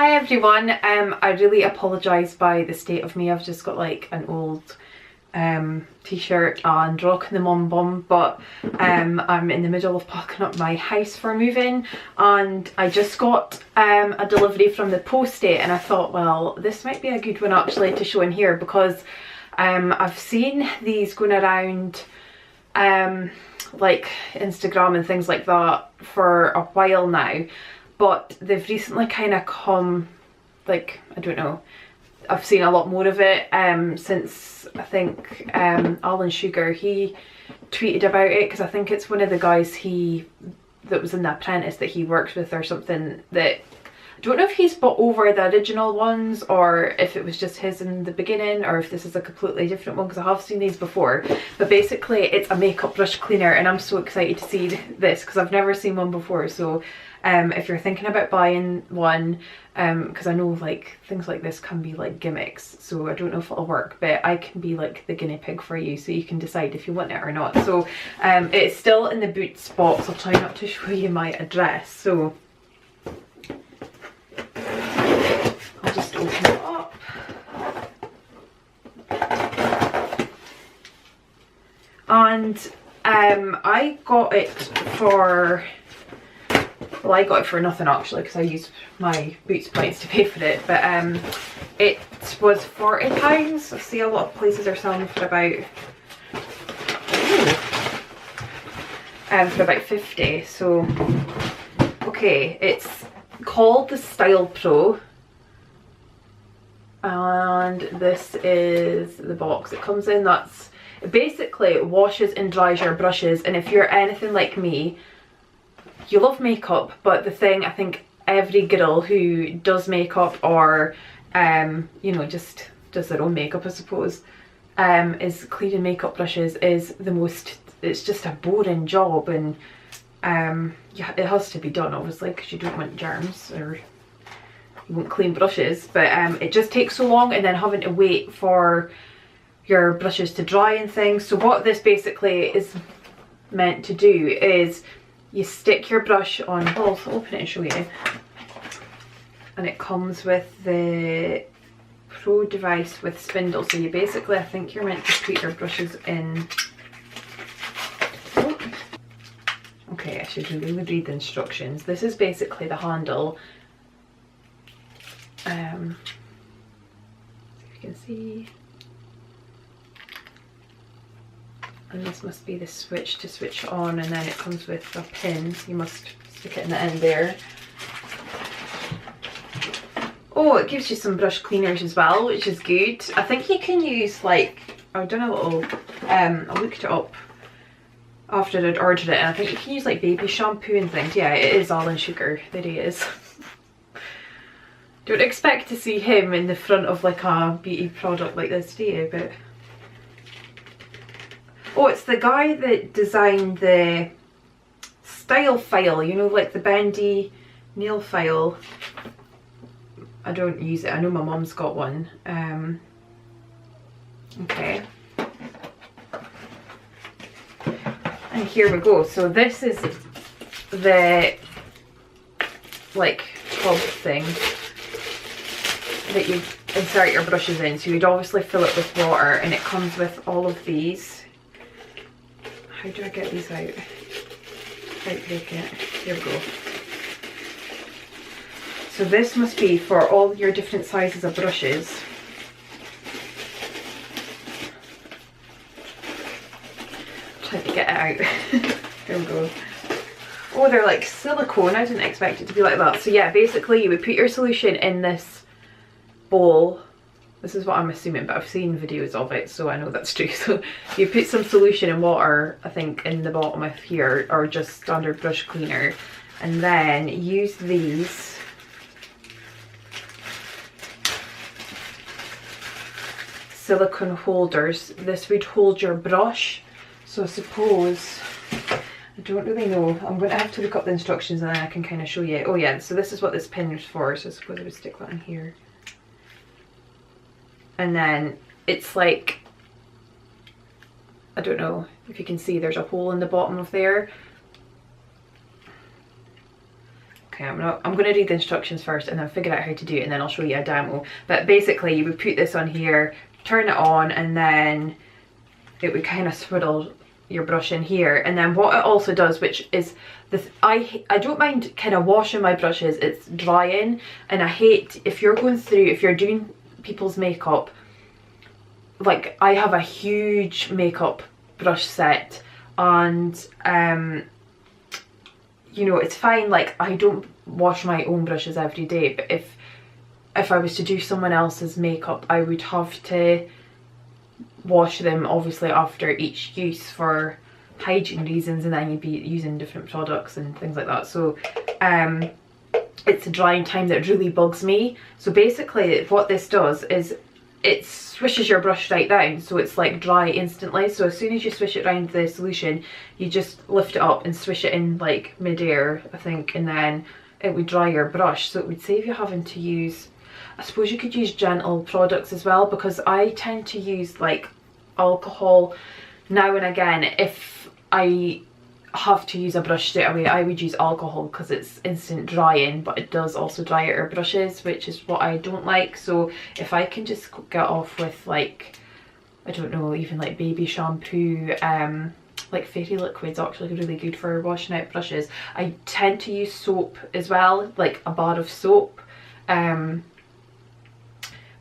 Hi everyone, I really apologise by the state of me. I've just got like an old t-shirt and rocking the mum bum, but I'm in the middle of packing up my house for moving, and I just got a delivery from the postie, and I thought, well, this might be a good one actually to show in here, because I've seen these going around like Instagram and things like that for a while now, but they've recently kind of come, like, I don't know, I've seen a lot more of it since I think Alan Sugar, he tweeted about it, because I think it's one of the guys that was in The Apprentice that he works with or something, that I don't know if he's bought over the original ones or if it was just his in the beginning, or if this is a completely different one, because I have seen these before. But basically it's a makeup brush cleaner, and I'm so excited to see this because I've never seen one before. So if you're thinking about buying one, because I know like things like this can be like gimmicks, so I don't know if it'll work, but I can be like the guinea pig for you, so you can decide if you want it or not. So it's still in the Boots box. I'll try not to show you my address, so I'll just open it up. And I got it for, well, I got it for nothing actually, because I used my Boots points to pay for it, but it was £40. I see a lot of places are selling for about for about 50. So okay, it's called the Stylpro, and this is the box it comes in. That's basically, it washes and dries your brushes, and if you're anything like me, you love makeup, but the thing, I think every girl who does makeup, or you know, just does their own makeup, I suppose, is cleaning makeup brushes is the most, it's just a boring job, and yeah, it has to be done obviously, because you don't want germs, or you won't clean brushes, but it just takes so long, and then having to wait for your brushes to dry and things. So what this basically is meant to do is you stick your brush on, well, I'll open it and show you, and it comes with the Pro device with spindle. So you basically, I think you're meant to put your brushes in, oh, okay, I should really read the instructions. This is basically the handle, see if you can see, and this must be the switch to switch on, and then it comes with a pin, you must stick it in the end there. Oh, it gives you some brush cleaners as well, which is good. I think you can use, like, I've done a little, I looked it up after I'd ordered it, and I think you can use like baby shampoo and things. Yeah, it is Alan Sugar, there he is. Don't expect to see him in the front of like a beauty product like this, do you? But oh, it's the guy that designed the style file, you know, like the bendy nail file. I don't use it, I know my mum's got one. Okay. And here we go. So this is the like tub thing that you insert your brushes in. So you'd obviously fill it with water, and it comes with all of these. How do I get these out? Take it. Here we go. So this must be for all your different sizes of brushes. Try to get it out. Here we go. Oh, they're like silicone. I didn't expect it to be like that. So yeah, basically you would put your solution in this bowl. This is what I'm assuming, but I've seen videos of it, so I know that's true. So you put some solution in water, I think, in the bottom of here, or just standard brush cleaner, and then use these silicone holders. This would hold your brush. So I suppose, I don't really know, I'm going to have to look up the instructions and then I can kind of show you. Oh yeah, so this is what this pin is for, so I suppose I would stick that in here. And then it's like, I don't know if you can see, there's a hole in the bottom of there. okay, I'm going to read the instructions first and then figure out how to do it, and then I'll show you a demo. But basically you would put this on here, turn it on, and then it would kind of swirl your brush in here. And then what it also does, which is this, I don't mind kind of washing my brushes, it's drying, and I hate if you're doing people's makeup, like I have a huge makeup brush set, and you know, it's fine, like I don't wash my own brushes every day, but if I was to do someone else's makeup, I would have to wash them obviously after each use for hygiene reasons, and then you'd be using different products and things like that. So it's the drying time that really bugs me. So basically what this does is it swishes your brush right down, so it's like dry instantly. So as soon as you swish it around the solution, you just lift it up and swish it in like mid-air, I think, and then it would dry your brush. So it would save you having to use, I suppose you could use gentle products as well, because I tend to use like alcohol now and again. If I have to use a brush straight away, I would use alcohol because it's instant drying, but it does also dry out our brushes, which is what I don't like. So if I can just get off with like, I don't know, even like baby shampoo, like fairy liquid's actually really good for washing out brushes. I tend to use soap as well, like a bar of soap.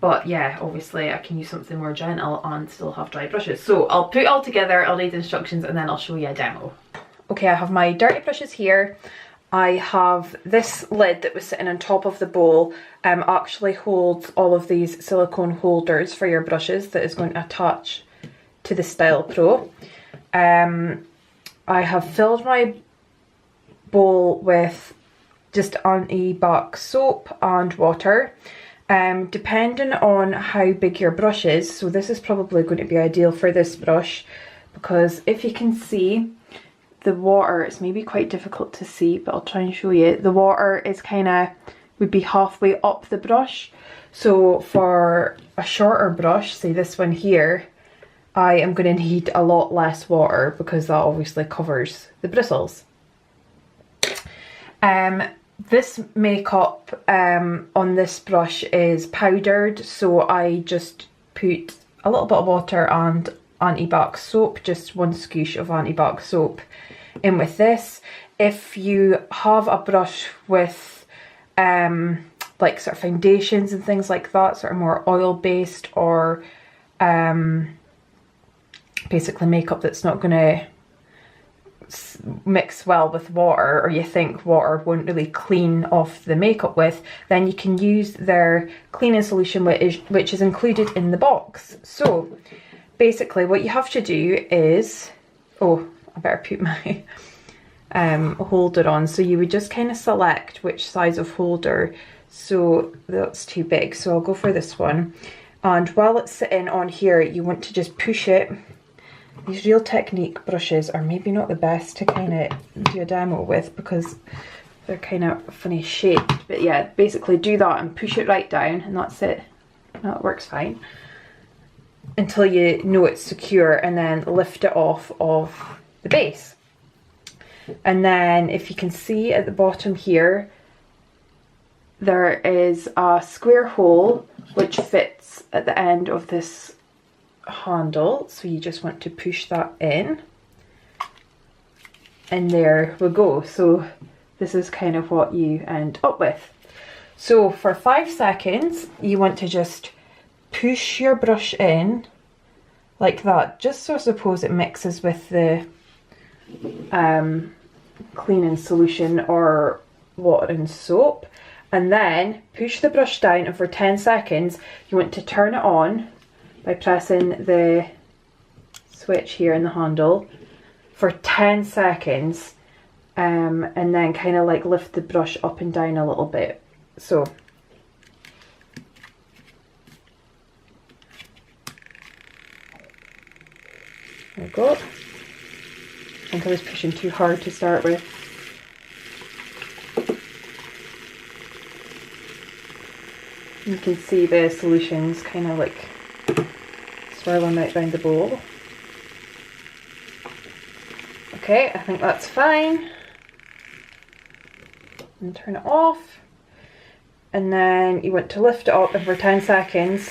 But yeah, obviously I can use something more gentle and still have dry brushes. So I'll put it all together, I'll read the instructions, and then I'll show you a demo. Okay, I have my dirty brushes here. I have this lid that was sitting on top of the bowl, actually holds all of these silicone holders for your brushes that is going to attach to the Stylpro. I have filled my bowl with just anti-bac soap and water. Depending on how big your brush is, so this is probably going to be ideal for this brush, because if you can see the water, it's maybe quite difficult to see, but I'll try and show you. The water is would be halfway up the brush. So for a shorter brush, say this one here, I am going to need a lot less water because that obviously covers the bristles. This makeup on this brush is powdered, so I just put a little bit of water and anti-bac soap, just one squish of anti-bac soap in with this. If you have a brush with like sort of foundations and things like that, sort of more oil based, or basically makeup that's not going to mix well with water, or you think water won't really clean off the makeup with, then you can use their cleaning solution, which is included in the box. So basically what you have to do is, oh, I better put my holder on. So you would just kind of select which size of holder. So that's too big, so I'll go for this one. And while it's sitting on here, you want to just push it. These Real Technique brushes are maybe not the best to kind of do a demo with because they're kind of funny shaped. But yeah, basically do that and push it right down, and that's it. That works fine. Until you know it's secure, and then lift it off of the base. And then if you can see at the bottom here, there is a square hole which fits at the end of this handle, so you just want to push that in, and there we go. So this is kind of what you end up with. So for 5 seconds you want to just push your brush in like that, just so I suppose it mixes with the cleaning solution or water and soap, and then push the brush down, and for 10 seconds you want to turn it on by pressing the switch here in the handle for 10 seconds, and then kind of like lift the brush up and down a little bit. So there we go. I think I was pushing too hard to start with. You can see the solutions kind of like swirling right round the bowl. Okay, I think that's fine. and turn it off. And then you want to lift it up, and for 10 seconds.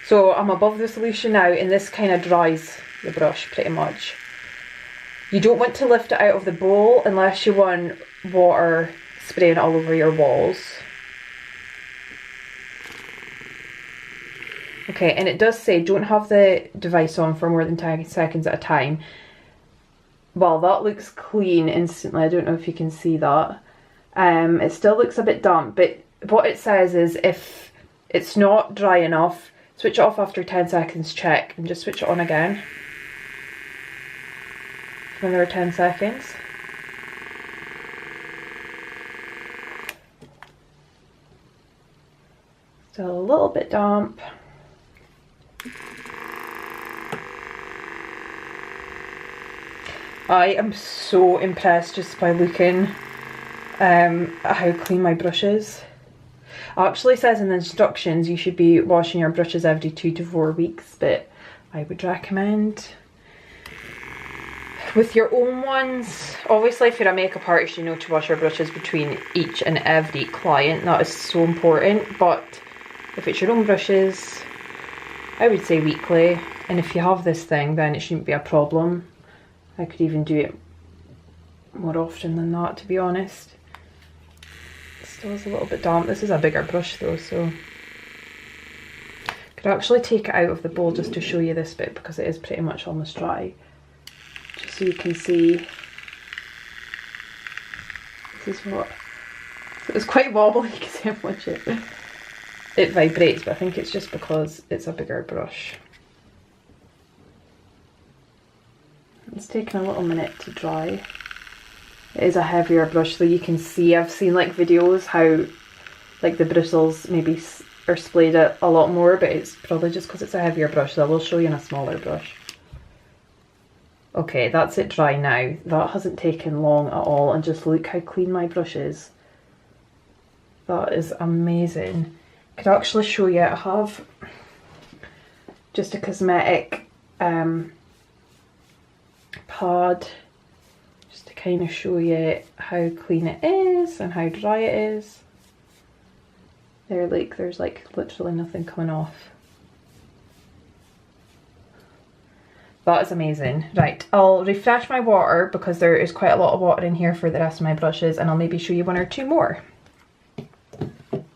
So I'm above the solution now, and this kind of dries the brush pretty much. You don't want to lift it out of the bowl unless you want water spraying all over your walls. Okay, and it does say don't have the device on for more than 10 seconds at a time. Well, that looks clean instantly. I don't know if you can see that. It still looks a bit damp, but what it says is if it's not dry enough, switch it off after 10 seconds, check, and just switch it on again. For another 10 seconds. Still a little bit damp. I am so impressed just by looking at how clean my brush is. It actually says in the instructions you should be washing your brushes every 2 to 4 weeks, but I would recommend with your own ones. Obviously if you're a makeup artist you know to wash your brushes between each and every client, that is so important, but if it's your own brushes I would say weekly, and if you have this thing then it shouldn't be a problem. I could even do it more often than that, to be honest. It still is a little bit damp. This is a bigger brush though, so I could actually take it out of the bowl just to show you this bit because it is pretty much almost dry. Just so you can see. This is what, it's quite wobbly because how much it vibrates, but I think it's just because it's a bigger brush. It's taken a little minute to dry. It is a heavier brush, so you can see, I've seen like videos how like the bristles maybe are splayed out a lot more, but it's probably just because it's a heavier brush, so I will show you in a smaller brush. Okay, that's it dry now. That hasn't taken long at all, and just look how clean my brush is. That is amazing. I could actually show you, I have just a cosmetic pad just to kind of show you how clean it is and how dry it is. There's like literally nothing coming off. That is amazing. Right, I'll refresh my water because there is quite a lot of water in here for the rest of my brushes, and I'll maybe show you 1 or 2 more.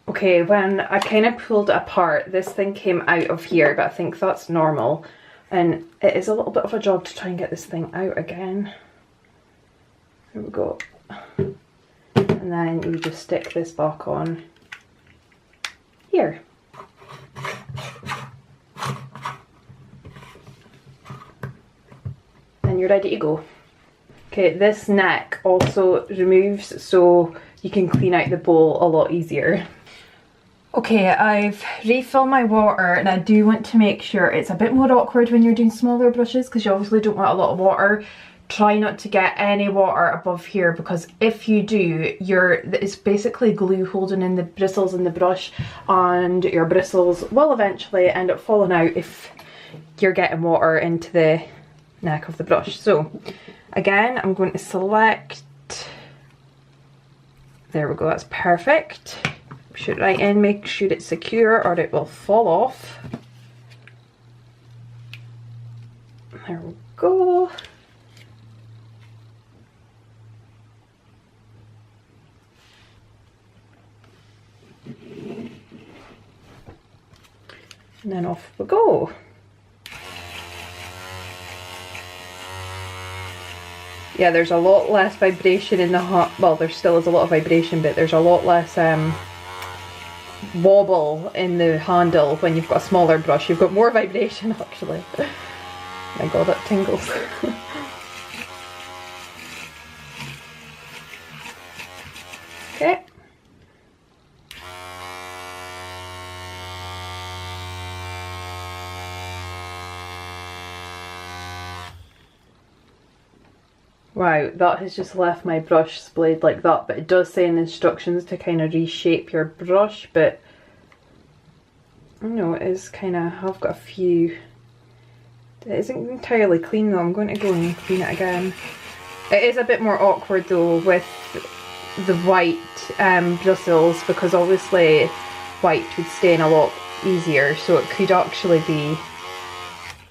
Okay, when I kind of pulled it apart, this thing came out of here, but I think that's normal. And it is a little bit of a job to try and get this thing out again. There we go. And then you just stick this back on here. And you're ready to go. Okay, this neck also removes so you can clean out the bowl a lot easier. Okay, I've refilled my water, and I do want to make sure it's a bit more awkward when you're doing smaller brushes because you obviously don't want a lot of water. Try not to get any water above here because if you do, it's basically glue holding in the bristles in the brush, and your bristles will eventually end up falling out if you're getting water into the neck of the brush. So again, I'm going to select, there we go, that's perfect. Push it right in, make sure it's secure or it will fall off. There we go. And then off we go. Yeah, there's a lot less vibration in the well, there still is a lot of vibration, but there's a lot less wobble in the handle when you've got a smaller brush. You've got more vibration actually. My god, that tingles. Okay. Wow, that has just left my brush splayed like that, but it does say in the instructions to kind of reshape your brush, but I don't know, it is kind of, I've got a few, it isn't entirely clean though. I'm going to go and clean it again. It is a bit more awkward though with the white bristles, because obviously white would stain a lot easier, so it could actually be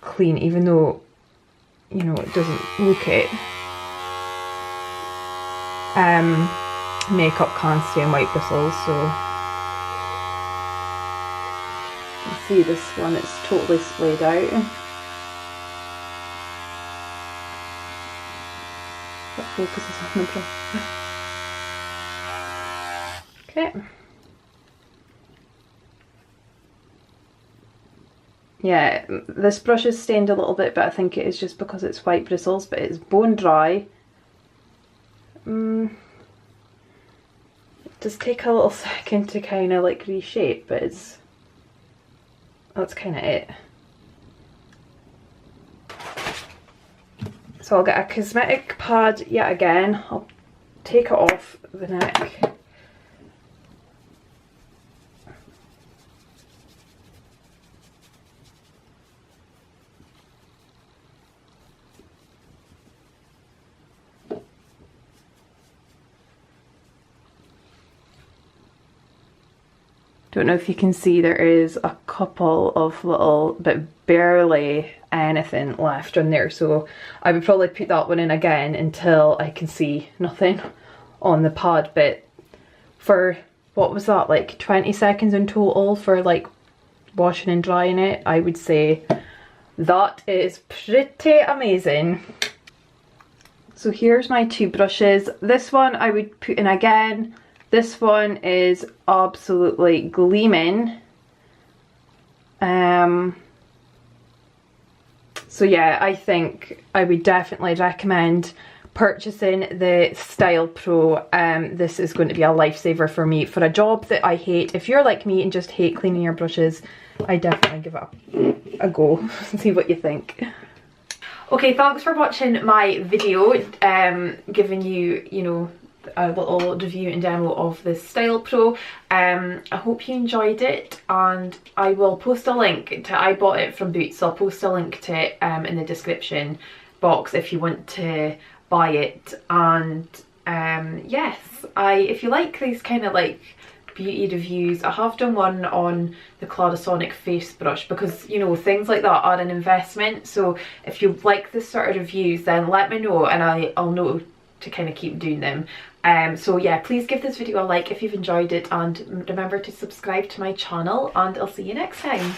clean even though, you know, it doesn't look it. Makeup can stay on white bristles, so you can see this one, it's totally splayed out. That focuses on the brush. Okay. Yeah, this brush is stained a little bit, but I think it is just because it's white bristles, but it's bone dry. It does take a little second to kind of like reshape, but that's kind of it. So I'll get a cosmetic pad yet again. I'll take it off the neck. Don't know if you can see, there is a couple of little, but barely anything left on there, so I would probably put that one in again until I can see nothing on the pad. But for, what was that, like 20 seconds in total for like washing and drying it, I would say that is pretty amazing. So here's my two brushes. This one I would put in again. This one is absolutely gleaming. So yeah, I think I would definitely recommend purchasing the Stylpro. This is going to be a lifesaver for me for a job that I hate. If you're like me and just hate cleaning your brushes, I definitely give it a go. See what you think. Okay, thanks for watching my video, giving you, you know, a little review and demo of the Stylpro. I hope you enjoyed it, and I will post a link to, I bought it from Boots, so I'll post a link to it in the description box if you want to buy it. And yes, if you like these kind of like beauty reviews, I have done one on the Clarisonic face brush, because you know, things like that are an investment. So if you like this sort of reviews, then let me know and I'll know to kind of keep doing them. So yeah, please give this video a like if you've enjoyed it, and remember to subscribe to my channel, and I'll see you next time.